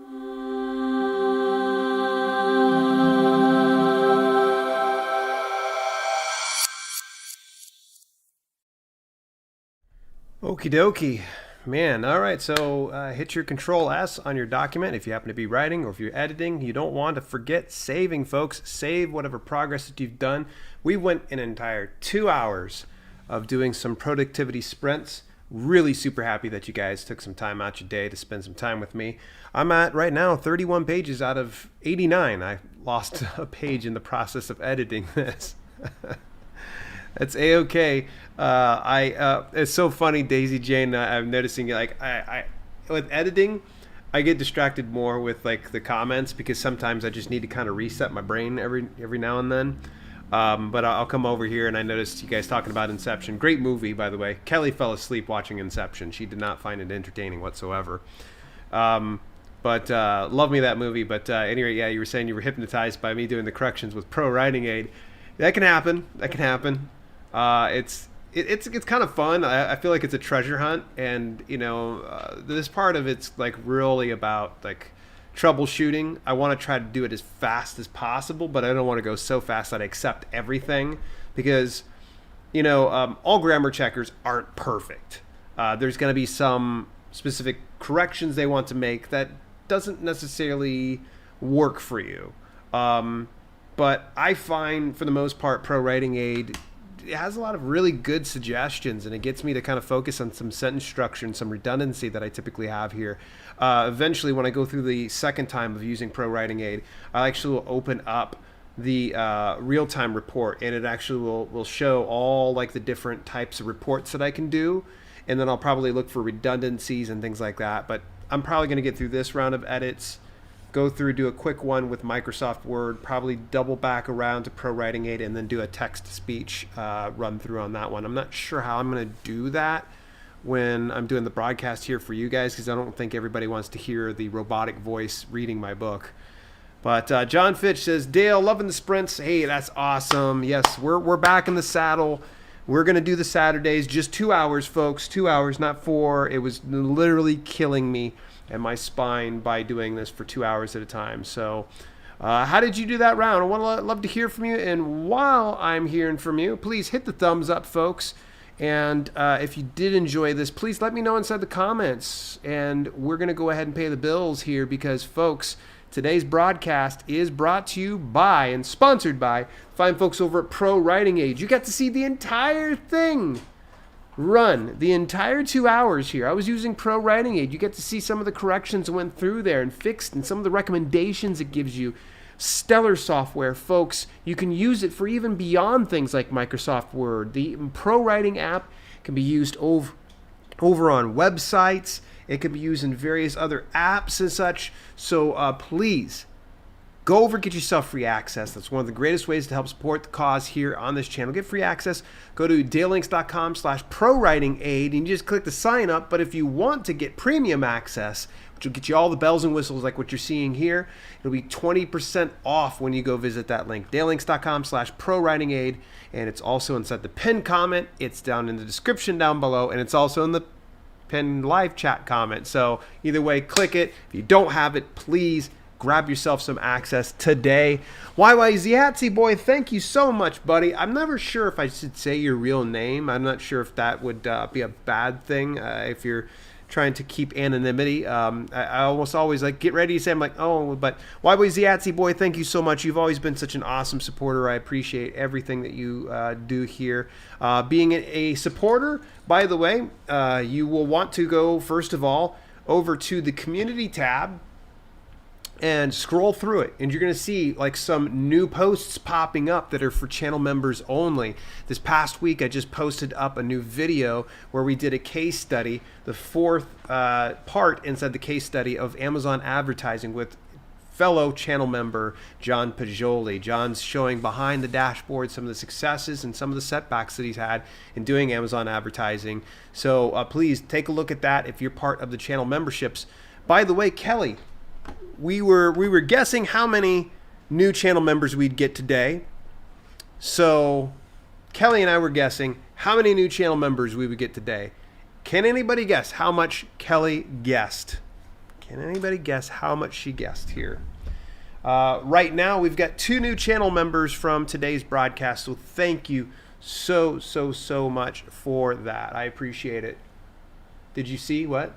A: dokie. Man, all right, so hit your Control S on your document if you happen to be writing or if you're editing. You don't want to forget saving, folks. Save whatever progress that you've done. We went an entire 2 hours of doing some productivity sprints. Really super happy that you guys took some time out your day to spend some time with me. I'm at, right now, 31 pages out of 89. I lost a page in the process of editing this. That's a-okay. It's so funny, Daisy Jane. I'm noticing like I with editing, I get distracted more with like the comments because sometimes I just need to kind of reset my brain every now and then. But I'll come over here and I noticed you guys talking about Inception. Great movie, by the way. Kelly fell asleep watching Inception. She did not find it entertaining whatsoever. But love me that movie. But anyway, yeah, you were saying you were hypnotized by me doing the corrections with Pro Writing Aid. That can happen. That can happen. It's kind of fun. I feel like it's a treasure hunt, and this part of it's like really about like troubleshooting. I want to try to do it as fast as possible, but I don't want to go so fast that I accept everything because all grammar checkers aren't perfect. There's going to be some specific corrections they want to make that doesn't necessarily work for you. But I find for the most part, Pro Writing Aid, it has a lot of really good suggestions, and it gets me to kind of focus on some sentence structure and some redundancy that I typically have here. Eventually, when I go through the second time of using Pro Writing Aid, I actually will open up the real-time report, and it actually will show all like the different types of reports that I can do, and then I'll probably look for redundancies and things like that. But I'm probably going to get through this round of edits, go through, do a quick one with Microsoft Word, probably double back around to Pro Writing Aid, and then do a text-to-speech run through on that one. I'm not sure how I'm going to do that when I'm doing the broadcast here for you guys, because I don't think everybody wants to hear the robotic voice reading my book. But John Fitch says, Dale, loving the sprints. Hey, that's awesome. Yes, we're back in the saddle. We're going to do the Saturdays, just 2 hours, folks. 2 hours, not 4. It was literally killing me and my spine by doing this for 2 hours at a time. So how did you do that round? I want to love to hear from you. And while I'm hearing from you, please hit the thumbs up, folks. And if you did enjoy this, please let me know inside the comments. And we're going to go ahead and pay the bills here because, folks, today's broadcast is brought to you by and sponsored by fine folks over at Pro Writing Aid. You got to see the entire thing run, the entire 2 hours here. I was using Pro Writing Aid. You get to see some of the corrections that went through there and fixed and some of the recommendations it gives you. Stellar software, folks. You can use it for even beyond things like Microsoft Word. The Pro Writing app can be used over on websites. It can be used in various other apps and such. So please, go over and get yourself free access. That's one of the greatest ways to help support the cause here on this channel. Get free access. Go to dalelinks.com/ProWritingAid and you just click the sign up. But if you want to get premium access, which will get you all the bells and whistles like what you're seeing here, it'll be 20% off when you go visit that link. dalelinks.com/ProWritingAid. And it's also inside the pinned comment. It's down in the description down below. And it's also in the pinned live chat comment. So either way, click it. If you don't have it, please grab yourself some access today. YYZatsy boy, thank you so much, buddy. I'm never sure if I should say your real name. I'm not sure if that would be a bad thing if you're trying to keep anonymity. I almost always like get ready to say I'm like, oh, but YYZatsy boy, thank you so much. You've always been such an awesome supporter. I appreciate everything that you do here. Being a supporter, by the way, you will want to go first of all over to the community tab and scroll through it, and you're going to see like some new posts popping up that are for channel members only. This past week I just posted up a new video where we did a case study, the fourth part inside the case study of Amazon advertising with fellow channel member John Pajoli. John's showing behind the dashboard some of the successes and some of the setbacks that he's had in doing Amazon advertising. So please take a look at that if you're part of the channel memberships. By the way, Kelly, we were guessing how many new channel members we'd get today. So Kelly and I were guessing how many new channel members we would get today. Can anybody guess how much Kelly guessed? Can anybody guess how much she guessed here? Right now, we've got 2 new channel members from today's broadcast, so thank you so much for that. I appreciate it. Did you see what?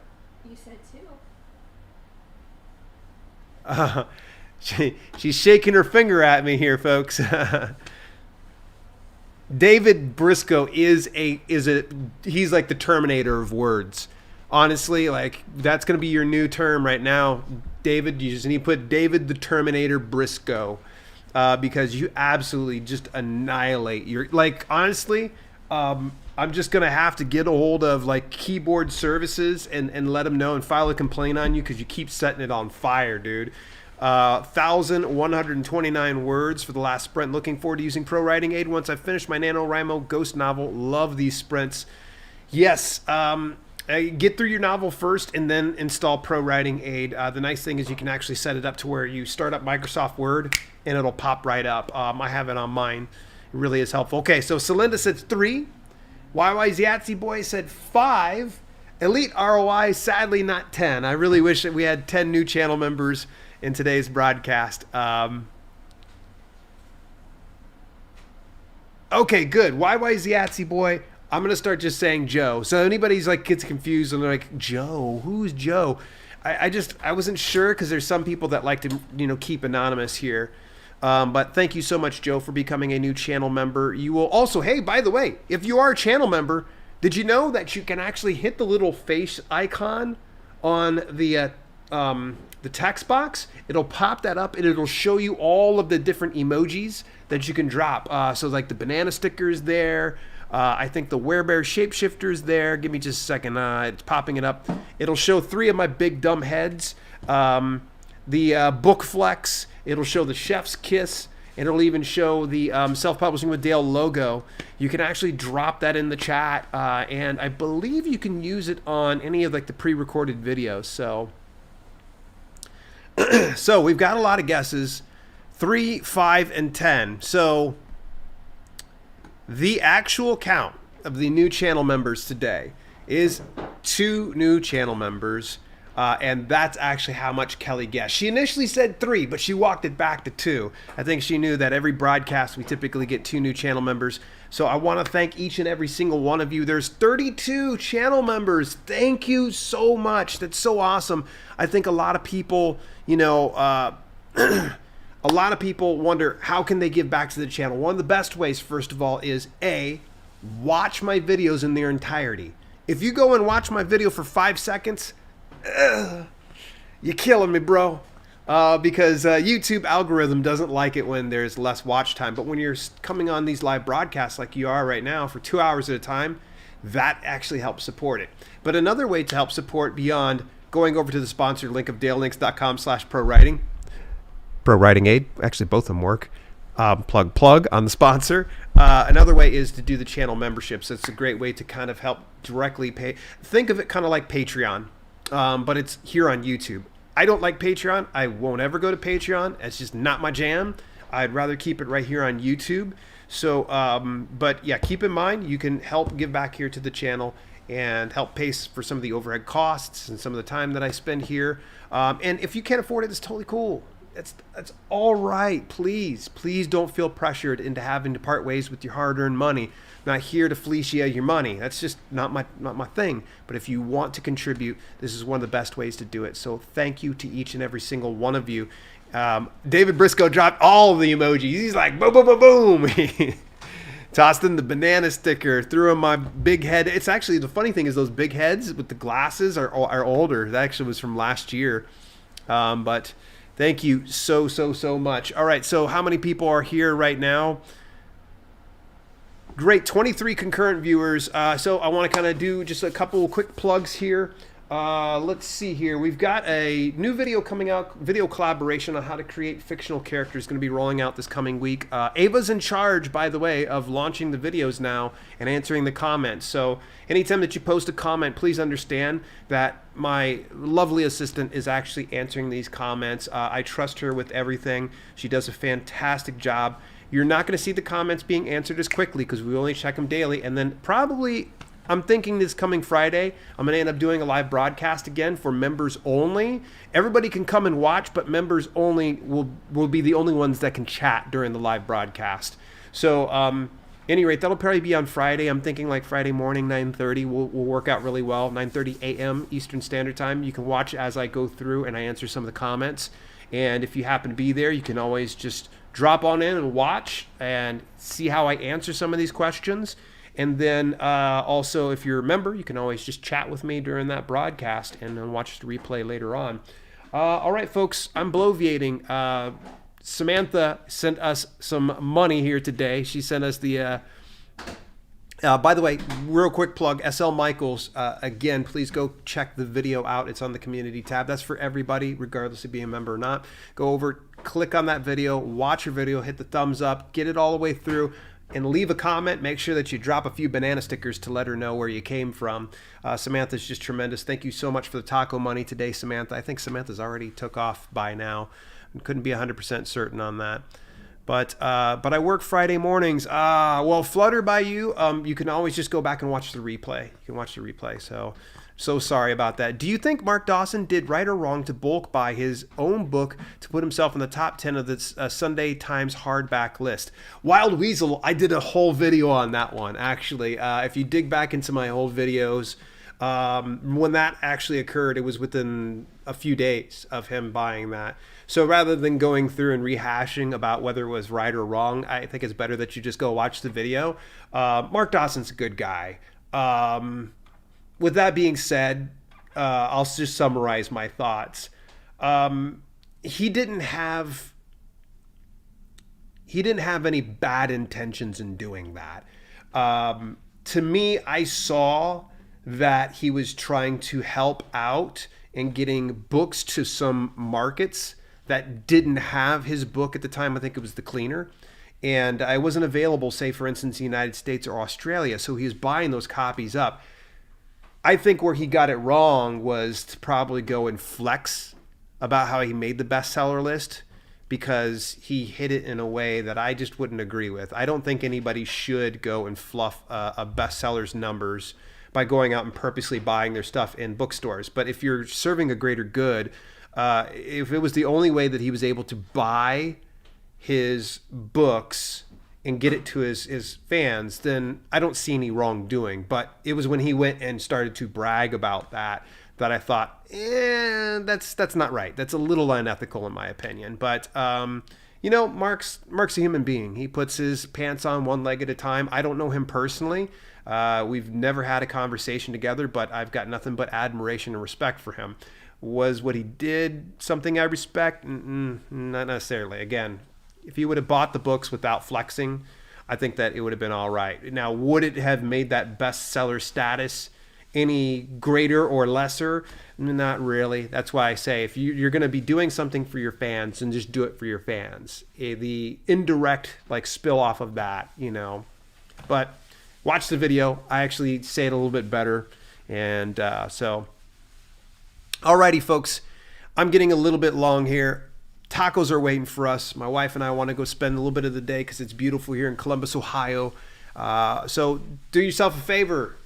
B: You said
A: 2. She's shaking her finger at me here, folks. David Briscoe is he's like the Terminator of words. Honestly, like that's going to be your new term right now, David. You just need to put David the Terminator Briscoe because you absolutely just annihilate your, like, honestly, I'm just going to have to get a hold of like keyboard services and let them know and file a complaint on you because you keep setting it on fire, dude. 1,129 words for the last sprint. Looking forward to using Pro Writing Aid once I finish my NaNoWriMo ghost novel. Love these sprints. Yes, get through your novel first and then install Pro Writing Aid. The nice thing is you can actually set it up to where you start up Microsoft Word and it'll pop right up. I have it on mine. It really is helpful. Okay, so Celinda said 3. YY's Yahtzee Boy said 5. Elite ROI, sadly not 10. I really wish that we had 10 new channel members in today's broadcast. Okay, good. YY's Yahtzee Boy. I'm going to start just saying Joe. So anybody's like gets confused and they're like, Joe, who's Joe? I wasn't sure because there's some people that like to, keep anonymous here. But thank you so much, Joe, for becoming a new channel member. You will also, hey, by the way, if you are a channel member, did you know that you can actually hit the little face icon on the text box? It'll pop that up and it'll show you all of the different emojis that you can drop. So like the banana stickers there. I think the Werebear shapeshifter's there. Give me just a second. It's popping it up. It'll show 3 of my big dumb heads. The book flex. It'll show the chef's kiss. And it'll even show the Self-Publishing with Dale logo. You can actually drop that in the chat. And I believe you can use it on any of like the pre-recorded videos. So we've got a lot of guesses. 3, 5, and 10. So the actual count of the new channel members today is 2 new channel members. And that's actually how much Kelly guessed. She initially said 3, but she walked it back to 2. I think she knew that every broadcast we typically get 2 new channel members. So I want to thank each and every single one of you. There's 32 channel members. Thank you so much. That's so awesome. I think a lot of people, a lot of people wonder how can they give back to the channel. One of the best ways, first of all, is A, watch my videos in their entirety. If you go and watch my video for 5 seconds, you're killing me, bro. Because YouTube algorithm doesn't like it when there's less watch time. But when you're coming on these live broadcasts like you are right now for 2 hours at a time, that actually helps support it. But another way to help support beyond going over to the sponsored link of dalelinks.com/prowriting, Pro Writing Aid, actually both of them work. Plug on the sponsor. Another way is to do the channel memberships. It's a great way to kind of help directly pay. Think of it kind of like Patreon. But it's here on YouTube. I don't like Patreon. I won't ever go to Patreon. It's just not my jam. I'd rather keep it right here on YouTube. So, but yeah, keep in mind, you can help give back here to the channel and help pay for some of the overhead costs and some of the time that I spend here. And if you can't afford it, it's totally cool. That's all right. Please don't feel pressured into having to part ways with your hard-earned money. I'm not here to fleece you your money. That's just not my thing. But if you want to contribute, this is one of the best ways to do it. So thank you to each and every single one of you. David Briscoe dropped all of the emojis. He's like, boom, boom, boom, boom. He tossed in the banana sticker, threw in my big head. It's actually, the funny thing is those big heads with the glasses are older. That actually was from last year. But thank you so much. All right, so how many people are here right now? Great, 23 concurrent viewers. So I want to kind of do just a couple quick plugs here. Let's see here. We've got a new video coming out, video collaboration on how to create fictional characters, going to be rolling out this coming week. Ava's in charge, by the way, of launching the videos now and answering the comments. So anytime that you post a comment, please understand that my lovely assistant is actually answering these comments. I trust her with everything. She does a fantastic job. You're not going to see the comments being answered as quickly because we only check them daily, and then probably I'm thinking this coming Friday, I'm going to end up doing a live broadcast again for members only. Everybody can come and watch, but members only will be the only ones that can chat during the live broadcast. So, any rate, that'll probably be on Friday. I'm thinking like Friday morning, 9:30 will work out really well. 9:30 a.m. Eastern Standard Time. You can watch as I go through and I answer some of the comments. And if you happen to be there, you can always just drop on in and watch and see how I answer some of these questions. And then also, if you're a member, you can always just chat with me during that broadcast and then watch the replay later on. All right, folks, I'm bloviating. Samantha sent us some money here today. She sent us the... by the way, real quick plug, SL Michaels, again, please go check the video out. It's on the community tab. That's for everybody, regardless of being a member or not. Go over, click on that video, watch your video, hit the thumbs up, get it all the way through, and leave a comment. Make sure that you drop a few banana stickers to let her know where you came from. Samantha's just tremendous. Thank you so much for the taco money today, Samantha. I think Samantha's already took off by now. Couldn't be 100% certain on that. But I work Friday mornings. Well, Flutter by you. You can always just go back and watch the replay. You can watch the replay. So sorry about that. Do you think Mark Dawson did right or wrong to bulk buy his own book to put himself in the top 10 of the Sunday Times hardback list? Wild Weasel, I did a whole video on that one, actually. If you dig back into my old videos, when that actually occurred, it was within a few days of him buying that. So rather than going through and rehashing about whether it was right or wrong, I think it's better that you just go watch the video. Mark Dawson's a good guy. With that being said, I'll just summarize my thoughts. He didn't have any bad intentions in doing that. To me, I saw that he was trying to help out in getting books to some markets that didn't have his book at the time. I think it was The Cleaner. And I wasn't available, say, for instance, the United States or Australia. So he was buying those copies up. I think where he got it wrong was to probably go and flex about how he made the bestseller list, because he hit it in a way that I just wouldn't agree with. I don't think anybody should go and fluff a bestseller's numbers by going out and purposely buying their stuff in bookstores. But if you're serving a greater good, if it was the only way that he was able to buy his books and get it to his fans, then I don't see any wrongdoing. But it was when he went and started to brag about that I thought, that's not right. That's a little unethical in my opinion. But Mark's a human being. He puts his pants on one leg at a time. I don't know him personally. We've never had a conversation together, but I've got nothing but admiration and respect for him. Was what he did something I respect? Not necessarily. Again, if he would have bought the books without flexing, I think that it would have been all right. Now, would it have made that bestseller status any greater or lesser? Not really. That's why I say, if you're going to be doing something for your fans, then just do it for your fans. The indirect spill off of that, But watch the video. I actually say it a little bit better. And so... Alrighty, folks, I'm getting a little bit long here. Tacos are waiting for us. My wife and I want to go spend a little bit of the day because it's beautiful here in Columbus, Ohio. So do yourself a favor.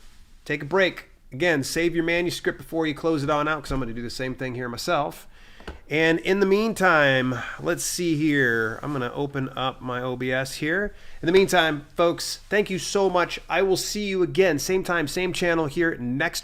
A: Take a break. Again, save your manuscript before you close it on out, because I'm going to do the same thing here myself. And in the meantime, let's see here. I'm going to open up my OBS here. In the meantime, folks, thank you so much. I will see you again, same time, same channel here next